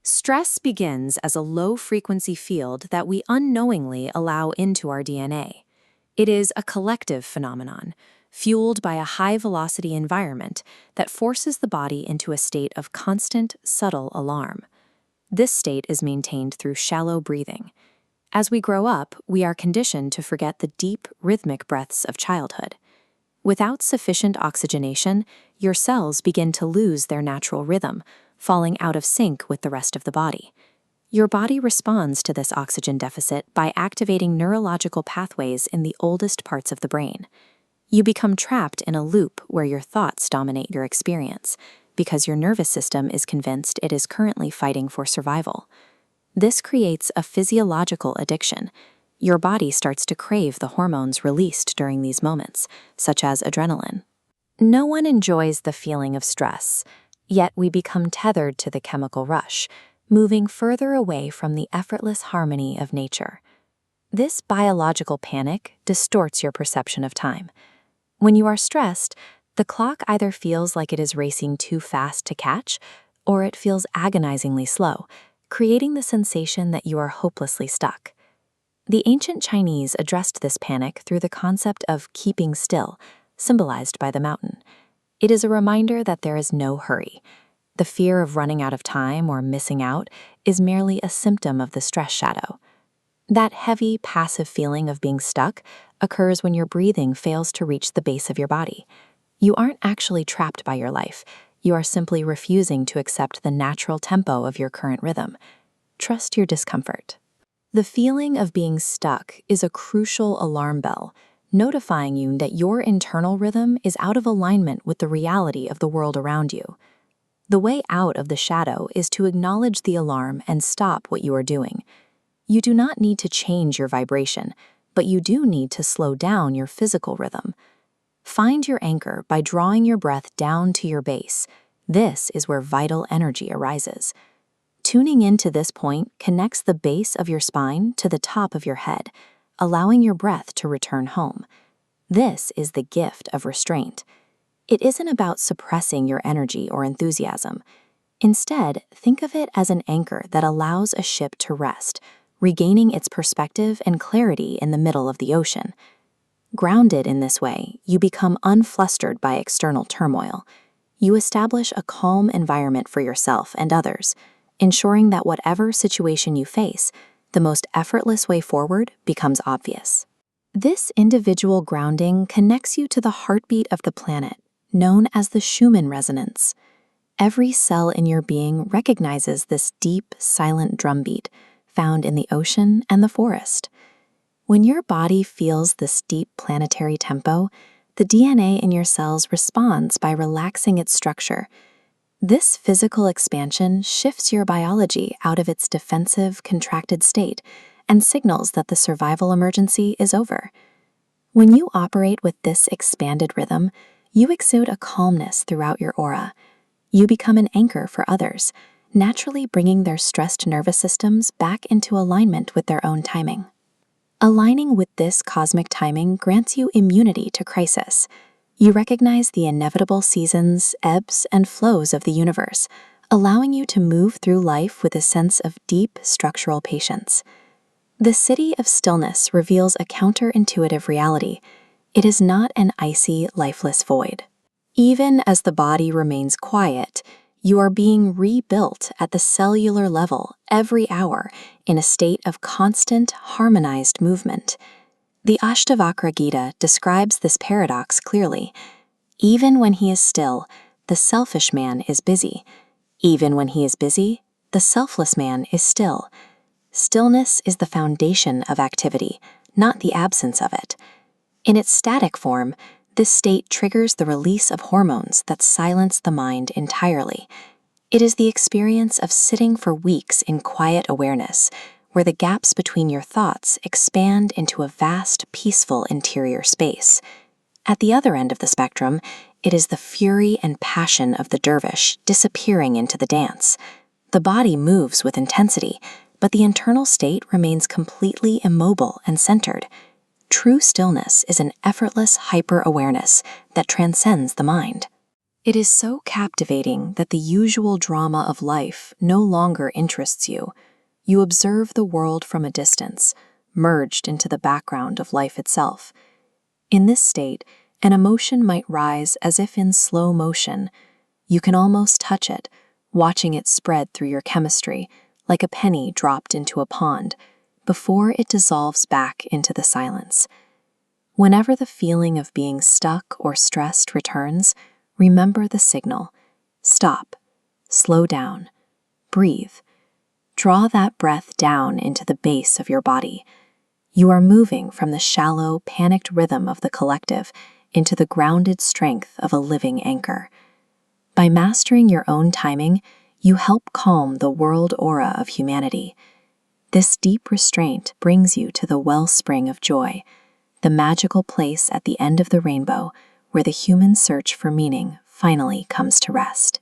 Stress begins as a low-frequency field that we unknowingly allow into our DNA. It is a collective phenomenon, fueled by a high-velocity environment that forces the body into a state of constant, subtle alarm. This state is maintained through shallow breathing. As we grow up, we are conditioned to forget the deep, rhythmic breaths of childhood. Without sufficient oxygenation, your cells begin to lose their natural rhythm, falling out of sync with the rest of the body. Your body responds to this oxygen deficit by activating neurological pathways in the oldest parts of the brain. You become trapped in a loop where your thoughts dominate your experience, because your nervous system is convinced it is currently fighting for survival. This creates a physiological addiction. Your body starts to crave the hormones released during these moments, such as adrenaline. No one enjoys the feeling of stress, yet we become tethered to the chemical rush, moving further away from the effortless harmony of nature. This biological panic distorts your perception of time. When you are stressed, the clock either feels like it is racing too fast to catch, or it feels agonizingly slow, creating the sensation that you are hopelessly stuck. The ancient Chinese addressed this panic through the concept of keeping still, symbolized by the mountain. It is a reminder that there is no hurry. The fear of running out of time or missing out is merely a symptom of the stress shadow. That heavy, passive feeling of being stuck occurs when your breathing fails to reach the base of your body. You aren't actually trapped by your life. You are simply refusing to accept the natural tempo of your current rhythm. Trust your discomfort. The feeling of being stuck is a crucial alarm bell, notifying you that your internal rhythm is out of alignment with the reality of the world around you. The way out of the shadow is to acknowledge the alarm and stop what you are doing. You do not need to change your vibration, but you do need to slow down your physical rhythm. Find your anchor by drawing your breath down to your base. This is where vital energy arises. Tuning into this point connects the base of your spine to the top of your head, allowing your breath to return home. This is the gift of restraint. It isn't about suppressing your energy or enthusiasm. Instead, think of it as an anchor that allows a ship to rest, regaining its perspective and clarity in the middle of the ocean. Grounded in this way, you become unflustered by external turmoil. You establish a calm environment for yourself and others, ensuring that whatever situation you face, the most effortless way forward becomes obvious. This individual grounding connects you to the heartbeat of the planet, known as the Schumann resonance. Every cell in your being recognizes this deep, silent drumbeat found in the ocean and the forest. When your body feels this deep planetary tempo, the DNA in your cells responds by relaxing its structure. This physical expansion shifts your biology out of its defensive, contracted state and signals that the survival emergency is over. When you operate with this expanded rhythm, you exude a calmness throughout your aura. You become an anchor for others, naturally bringing their stressed nervous systems back into alignment with their own timing. Aligning with this cosmic timing grants you immunity to crisis. You recognize the inevitable seasons, ebbs, and flows of the universe, allowing you to move through life with a sense of deep structural patience. The city of stillness reveals a counterintuitive reality. It is not an icy, lifeless void. Even as the body remains quiet, you are being rebuilt at the cellular level every hour in a state of constant, harmonized movement. The Ashtavakra Gita describes this paradox clearly. Even when he is still, the selfish man is busy. Even when he is busy, the selfless man is still. Stillness is the foundation of activity, not the absence of it. In its static form, this state triggers the release of hormones that silence the mind entirely. It is the experience of sitting for weeks in quiet awareness, where the gaps between your thoughts expand into a vast, peaceful interior space. At the other end of the spectrum, it is the fury and passion of the dervish disappearing into the dance. The body moves with intensity, but the internal state remains completely immobile and centered. True stillness is an effortless hyper-awareness that transcends the mind. It is so captivating that the usual drama of life no longer interests you. You observe the world from a distance, merged into the background of life itself. In this state, an emotion might rise as if in slow motion. You can almost touch it, watching it spread through your chemistry, like a penny dropped into a pond, before it dissolves back into the silence. Whenever the feeling of being stuck or stressed returns, remember the signal. Stop, slow down, breathe. Draw that breath down into the base of your body. You are moving from the shallow, panicked rhythm of the collective into the grounded strength of a living anchor. By mastering your own timing, you help calm the world aura of humanity. This deep restraint brings you to the wellspring of joy, the magical place at the end of the rainbow where the human search for meaning finally comes to rest.